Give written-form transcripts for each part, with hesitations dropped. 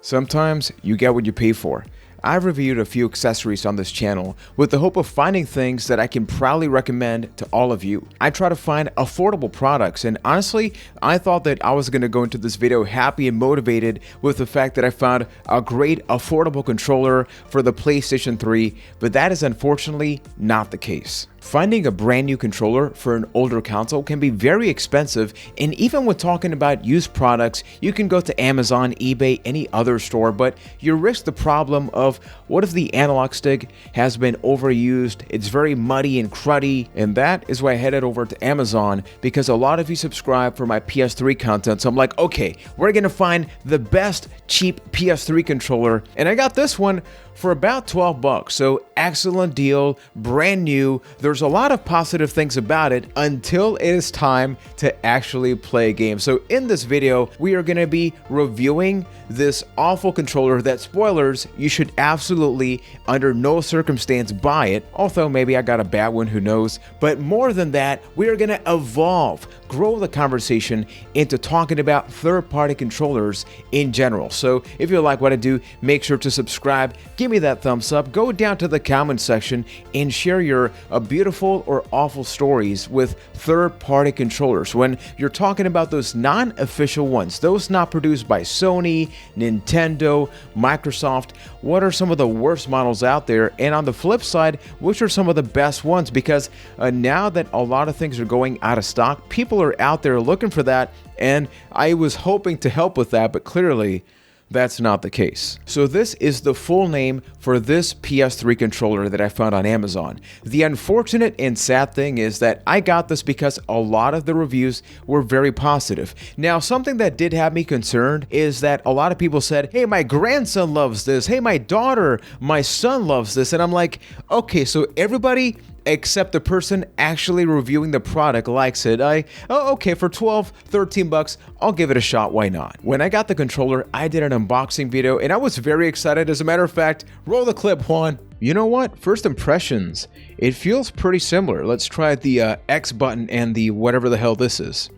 Sometimes you get what you pay for. I've reviewed a few accessories on this channel with the hope of finding things that I can proudly recommend to all of you. I try to find affordable products, and honestly, I thought that I was going to go into this video happy and motivated with the fact that I found a great affordable controller for the PlayStation 3, but that is unfortunately not the case. Finding a brand new controller for an older console can be very expensive, and even when talking about used products, you can go to Amazon, eBay, any other store, but you risk the problem of what if the analog stick has been overused, it's very muddy and cruddy, and that is why I headed over to Amazon because a lot of you subscribe for my PS3 content, so I'm like, okay, we're gonna find the best cheap PS3 controller, and I got this one for about 12 bucks, so excellent deal, brand new. There's a lot of positive things about it until it is time to actually play a game. So in this video, we are going to be reviewing this awful controller that, spoilers, you should absolutely under no circumstance buy it, although maybe I got a bad one, who knows. But more than that, we are going to evolve, grow the conversation into talking about third-party controllers in general. So if you like what I do, make sure to subscribe, give me that thumbs up, go down to the comment section and share your beautiful or awful stories with third-party controllers. When you're talking about those non-official ones, those not produced by Sony, Nintendo, Microsoft, what are some of the worst models out there? And on the flip side, which are some of the best ones? Because now that a lot of things are going out of stock, people are out there looking for that, and I was hoping to help with that, but clearly that's not the case. So this is the full name for this PS3 controller that I found on Amazon. The unfortunate and sad thing is that I got this because a lot of the reviews were very positive. Now, something that did have me concerned is that a lot of people said, hey, my grandson loves this. Hey, my daughter, my son loves this. And I'm like, okay, so everybody except the person actually reviewing the product likes it. Okay, for 12, 13 bucks, I'll give it a shot, why not? When I got the controller, I did an unboxing video and I was very excited. As a matter of fact, roll the clip, Juan. You know what? First impressions, it feels pretty similar. Let's try the X button and the whatever the hell this is.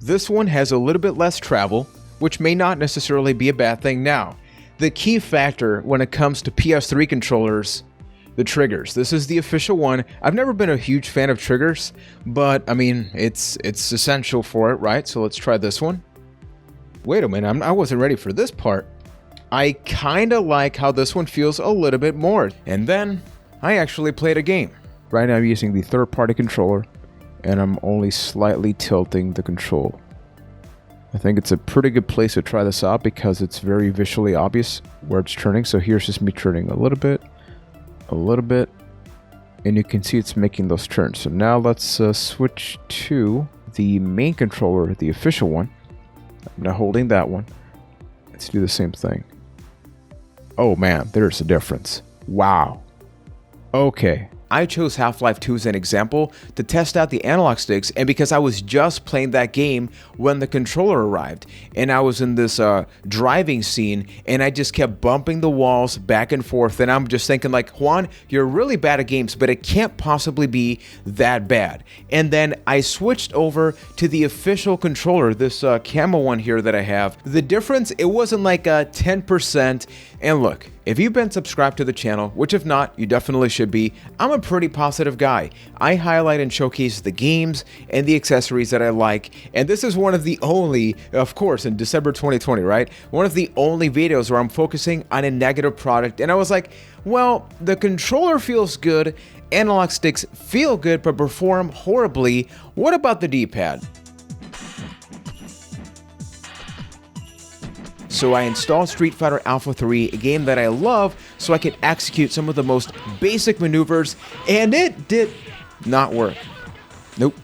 This one has a little bit less travel, which may not necessarily be a bad thing. Now, the key factor when it comes to PS3 controllers, the triggers. This is the official one. I've never been a huge fan of triggers, but I mean, it's essential for it, right? So let's try this one. Wait a minute, I wasn't ready for this part. I kind of like how this one feels a little bit more. And then I actually played a game. Right now I'm using the third-party controller, and I'm only slightly tilting the control. I think it's a pretty good place to try this out because it's very visually obvious where it's turning. So here's just me turning a little bit, and you can see it's making those turns. So now let's switch to the main controller, the official one. I'm not holding that one. Let's do the same thing. Oh man, there's a difference. Wow. Okay. I chose Half-Life 2 as an example to test out the analog sticks, and because I was just playing that game when the controller arrived, and I was in this driving scene, and I just kept bumping the walls back and forth, and I'm just thinking like, Juan, you're really bad at games, but it can't possibly be that bad. And then I switched over to the official controller, this camo one here that I have. The difference, it wasn't like 10%, and look, if you've been subscribed to the channel, which if not, you definitely should be, I'm a pretty positive guy. I highlight and showcase the games and the accessories that I like, and this is one of the only, of course, in December 2020, right? One of the only videos where I'm focusing on a negative product, and I was like, well, the controller feels good, analog sticks feel good but perform horribly. What about the D-pad? So I installed Street Fighter Alpha 3, a game that I love, so I could execute some of the most basic maneuvers, and it did not work. Nope.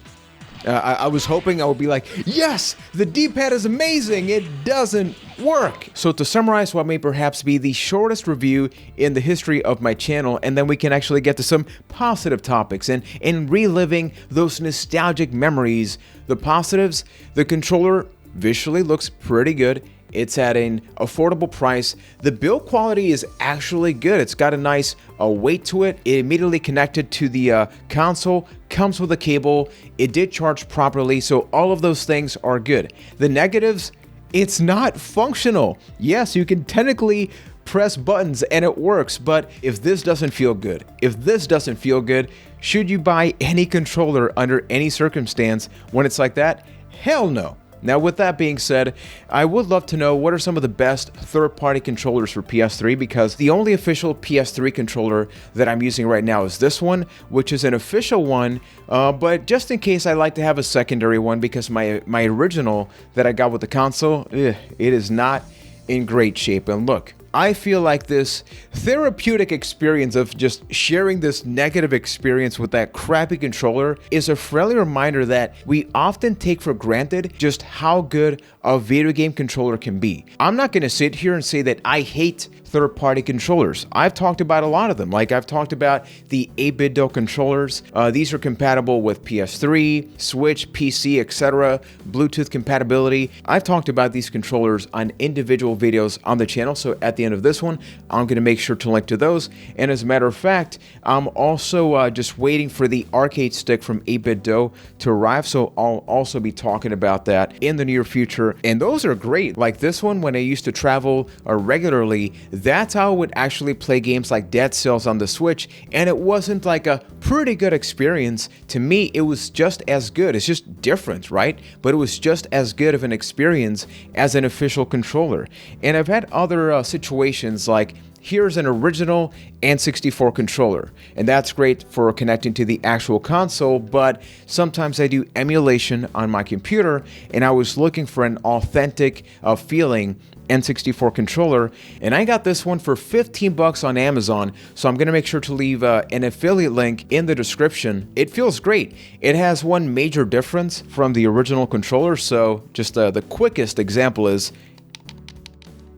I was hoping I would be like, yes, the D-pad is amazing, it doesn't work. So to summarize what may perhaps be the shortest review in the history of my channel, and then we can actually get to some positive topics and reliving those nostalgic memories. The positives, the controller visually looks pretty good. It's at an affordable price. The build quality is actually good. It's got a nice weight to it. It immediately connected to the console, comes with a cable. It did charge properly, so all of those things are good. The negatives, It's not functional. Yes, you can technically press buttons and it works, but if this doesn't feel good, should you buy any controller under any circumstance when it's like that? Hell no. Now, with that being said, I would love to know what are some of the best third-party controllers for PS3, because the only official PS3 controller that I'm using right now is this one, which is an official one, but just in case, I like to have a secondary one because my original that I got with the console, it is not in great shape. And look, I feel like this therapeutic experience of just sharing this negative experience with that crappy controller is a friendly reminder that we often take for granted just how good a video game controller can be. I'm not going to sit here and say that I hate third-party controllers. I've talked about a lot of them. Like, I've talked about the 8-bit Do controllers. These are compatible with PS3, Switch, PC, etc. Bluetooth compatibility. I've talked about these controllers on individual videos on the channel, so at the end of this one, I'm going to make sure to link to those. And as a matter of fact, I'm also just waiting for the arcade stick from 8-bit Do to arrive, so I'll also be talking about that in the near future. And those are great. Like this one, when I used to travel regularly, that's how I would actually play games like Dead Cells on the Switch, and it wasn't like a pretty good experience. To me, it was just as good. It's just different, right? But it was just as good of an experience as an official controller. And I've had other situations like, here's an original N64 controller, and that's great for connecting to the actual console, but sometimes I do emulation on my computer, and I was looking for an authentic feeling N64 controller, and I got this one for 15 bucks on Amazon, so I'm going to make sure to leave an affiliate link in the description. It feels great. It has one major difference from the original controller, so just the quickest example is,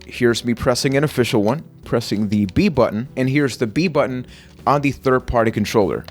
here's me pressing an official one, pressing the B button, and here's the B button on the third-party controller.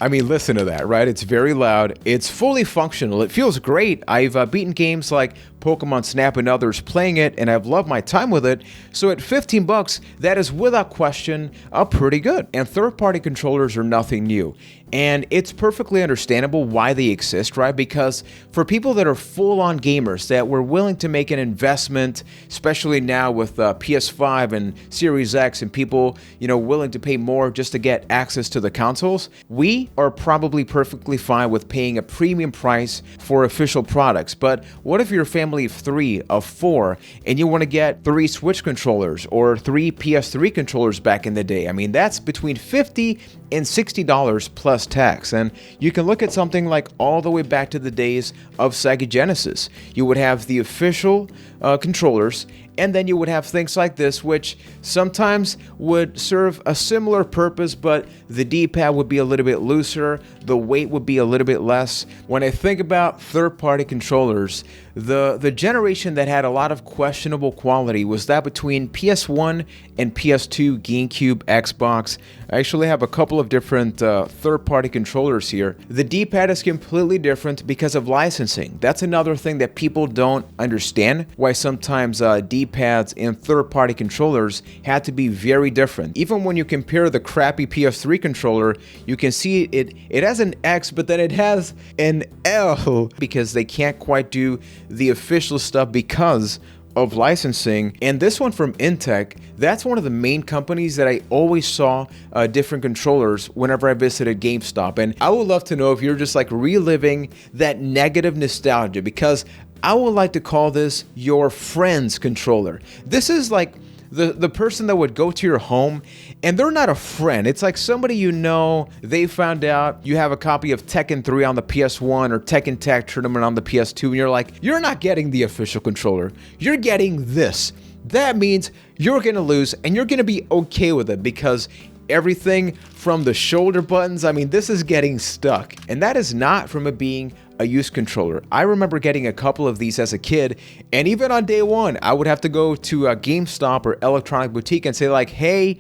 I mean, listen to that, right? It's very loud. It's fully functional. It feels great. I've beaten games like Pokemon Snap and others playing it, and I've loved my time with it. So at 15 bucks, that is without question pretty good. And third-party controllers are nothing new. And it's perfectly understandable why they exist, right? Because for people that are full-on gamers that were willing to make an investment, especially now with PS5 and Series X and people, willing to pay more just to get access to the consoles, we are probably perfectly fine with paying a premium price for official products. But what if you're a family of 3, of 4, and you want to get 3 Switch controllers or 3 PS3 controllers back in the day? I mean, that's between $50 and $60 plus tax. And you can look at something like all the way back to the days of Sega Genesis. You would have the official controllers, and then you would have things like this, which sometimes would serve a similar purpose, but the D-pad would be a little bit looser, the weight would be a little bit less. When I think about third-party controllers, the generation that had a lot of questionable quality was that between PS1 and PS2, GameCube, Xbox. I actually have a couple of different third-party controllers here. The D-pad is completely different because of licensing. That's another thing that people don't understand, why sometimes D-pads in third-party controllers had to be very different. Even when you compare the crappy PS3 controller, you can see it has an X, but then it has an L because they can't quite do the official stuff because of licensing. And this one from Intech, that's one of the main companies that I always saw different controllers whenever I visited GameStop. And I would love to know if you're just like reliving that negative nostalgia, because I would like to call this your friend's controller. This is like the person that would go to your home, and they're not a friend. It's like somebody they found out you have a copy of Tekken 3 on the PS1 or Tekken Tag Tournament on the PS2, and you're like, you're not getting the official controller. You're getting this. That means you're going to lose, and you're going to be okay with it because everything from the shoulder buttons, I mean, this is getting stuck. And that is not from it being a used controller. I remember getting a couple of these as a kid, and even on day one, I would have to go to a GameStop or Electronic Boutique and say like, hey,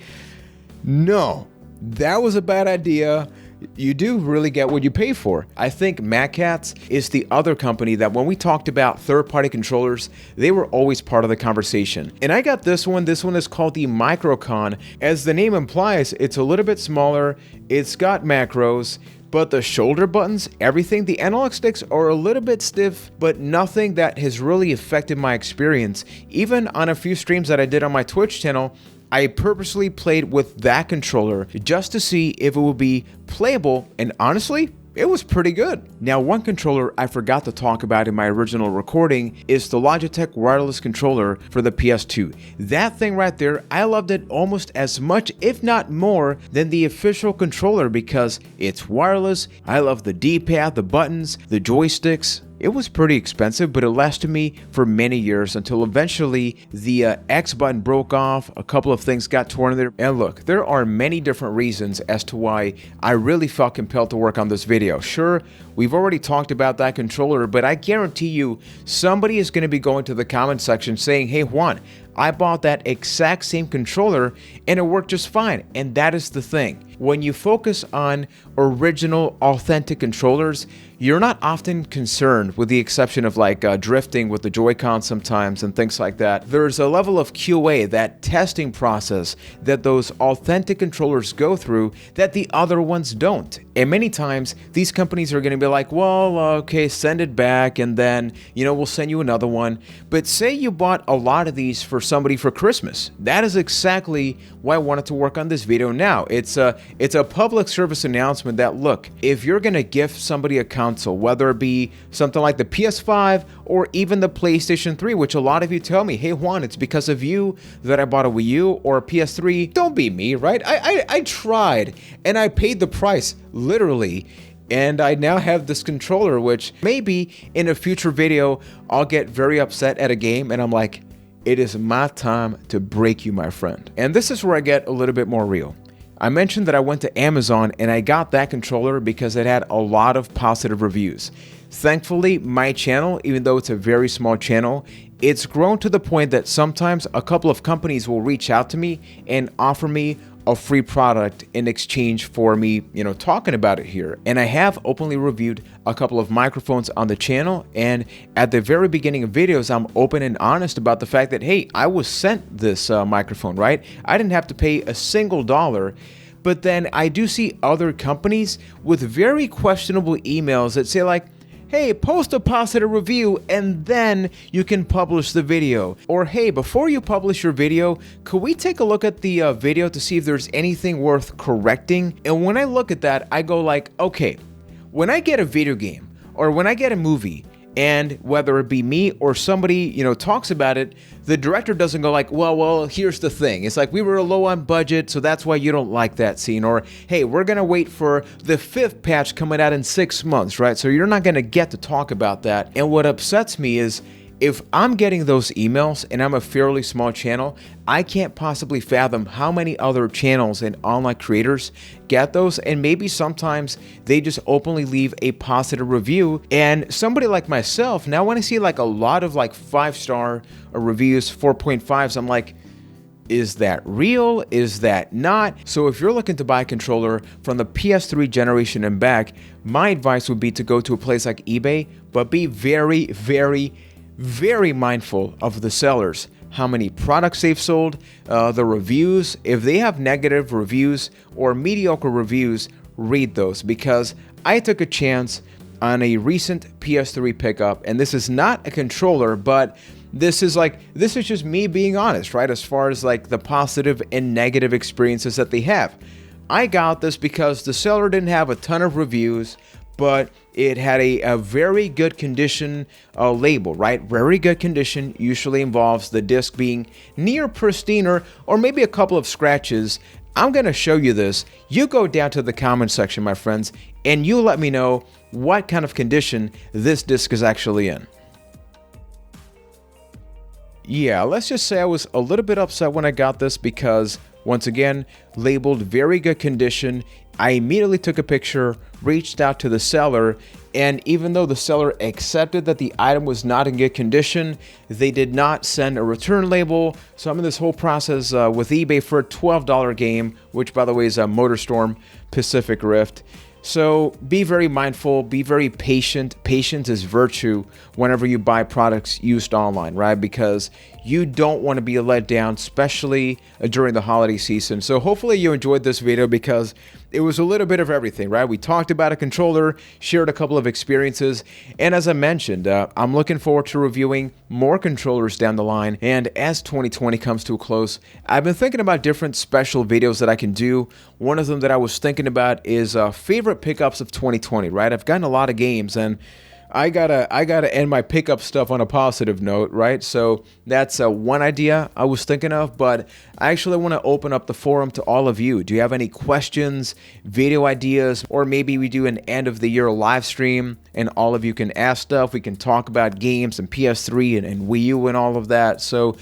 no, that was a bad idea. You do really get what you pay for. I think MadCats is the other company that when we talked about third-party controllers, they were always part of the conversation. And I got this one. This one is called the Microcon. As the name implies, it's a little bit smaller. It's got macros. but the shoulder buttons, everything, the analog sticks are a little bit stiff, but nothing that has really affected my experience. Even on a few streams that I did on my Twitch channel, I purposely played with that controller just to see if it would be playable, and honestly, it was pretty good. Now, one controller I forgot to talk about in my original recording is the Logitech wireless controller for the PS2. That thing right there, I loved it almost as much, if not more, than the official controller because it's wireless. I love the D-pad, the buttons, the joysticks. It was pretty expensive, but it lasted me for many years until eventually the X button broke off, a couple of things got torn in there. And look, there are many different reasons as to why I really felt compelled to work on this video. Sure, we've already talked about that controller, but I guarantee you somebody is going to be going to the comment section saying, hey Juan, I bought that exact same controller and it worked just fine. And that is the thing. When you focus on original, authentic controllers, you're not often concerned, with the exception of like drifting with the Joy-Con sometimes and things like that. There's a level of QA, that testing process that those authentic controllers go through that the other ones don't. And many times these companies are going to be like, well, okay, send it back and then, we'll send you another one. But say you bought a lot of these for somebody for Christmas. That is exactly why I wanted to work on this video now. It's a public service announcement that, look, if you're going to gift somebody a console, whether it be something like the PS5 or even the PlayStation 3, which a lot of you tell me, hey Juan, it's because of you that I bought a Wii U or a PS3. Don't be me, right? I tried and I paid the price, literally. And I now have this controller, which maybe in a future video, I'll get very upset at a game and I'm like, it is my time to break you, my friend. And this is where I get a little bit more real. I mentioned that I went to Amazon and I got that controller because it had a lot of positive reviews. Thankfully, my channel, even though it's a very small channel, it's grown to the point that sometimes a couple of companies will reach out to me and offer me a free product in exchange for me, talking about it here. And I have openly reviewed a couple of microphones on the channel. And at the very beginning of videos, I'm open and honest about the fact that, hey, I was sent this microphone, right? I didn't have to pay a single dollar. But then I do see other companies with very questionable emails that say like, hey, post a positive review and then you can publish the video. Or hey, before you publish your video, could we take a look at the video to see if there's anything worth correcting? And when I look at that, I go like, okay, when I get a video game or when I get a movie, and whether it be me or somebody, talks about it, the director doesn't go like, well, here's the thing. It's like, we were low on budget, so that's why you don't like that scene. Or, hey, we're going to wait for the 5th patch coming out in 6 months, right? So you're not going to get to talk about that. And what upsets me is, if I'm getting those emails and I'm a fairly small channel, I can't possibly fathom how many other channels and online creators get those, and maybe sometimes they just openly leave a positive review. And somebody like myself, now when I see like a lot of like 5-star reviews, 4.5s, I'm like, is that real? Is that not? So if you're looking to buy a controller from the PS3 generation and back, my advice would be to go to a place like eBay, but be very, very, very mindful of the sellers, how many products they've sold, the reviews. If they have negative reviews or mediocre reviews, read those, because I took a chance on a recent PS3 pickup, and this is not a controller, but this is just me being honest, right? As far as like the positive and negative experiences that they have. I got this because the seller didn't have a ton of reviews, but it had a very good condition label, right? Very good condition usually involves the disc being near pristine or maybe a couple of scratches. I'm going to show you this. You go down to the comment section, my friends, and you let me know what kind of condition this disc is actually in. Yeah, let's just say I was a little bit upset when I got this because, once again, labeled very good condition. I immediately took a picture, reached out to the seller, and even though the seller accepted that the item was not in good condition, they did not send a return label. So I'm in this whole process with eBay for a $12 game, which by the way is a MotorStorm Pacific Rift. So be very mindful, be very patient. Patience is virtue whenever you buy products used online, right? Because you don't want to be let down, especially during the holiday season. So hopefully you enjoyed this video because it was a little bit of everything, right? We talked about a controller, shared a couple of experiences, and as I mentioned, I'm looking forward to reviewing more controllers down the line. And as 2020 comes to a close, I've been thinking about different special videos that I can do. One of them that I was thinking about is favorite pickups of 2020, right? I've gotten a lot of games, and I gotta end my pickup stuff on a positive note, right? So that's one idea I was thinking of, but I actually want to open up the forum to all of you. Do you have any questions, video ideas, or maybe we do an end of the year live stream and all of you can ask stuff. We can talk about games and PS3 and Wii U and all of that. So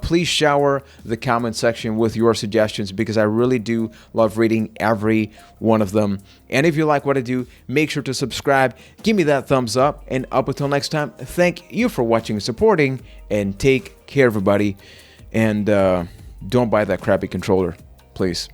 please shower the comment section with your suggestions because I really do love reading every one of them. And if you like what I do, make sure to subscribe, give me that thumbs up, and up until next time, thank you for watching and supporting, and take care, everybody. And don't buy that crappy controller, please.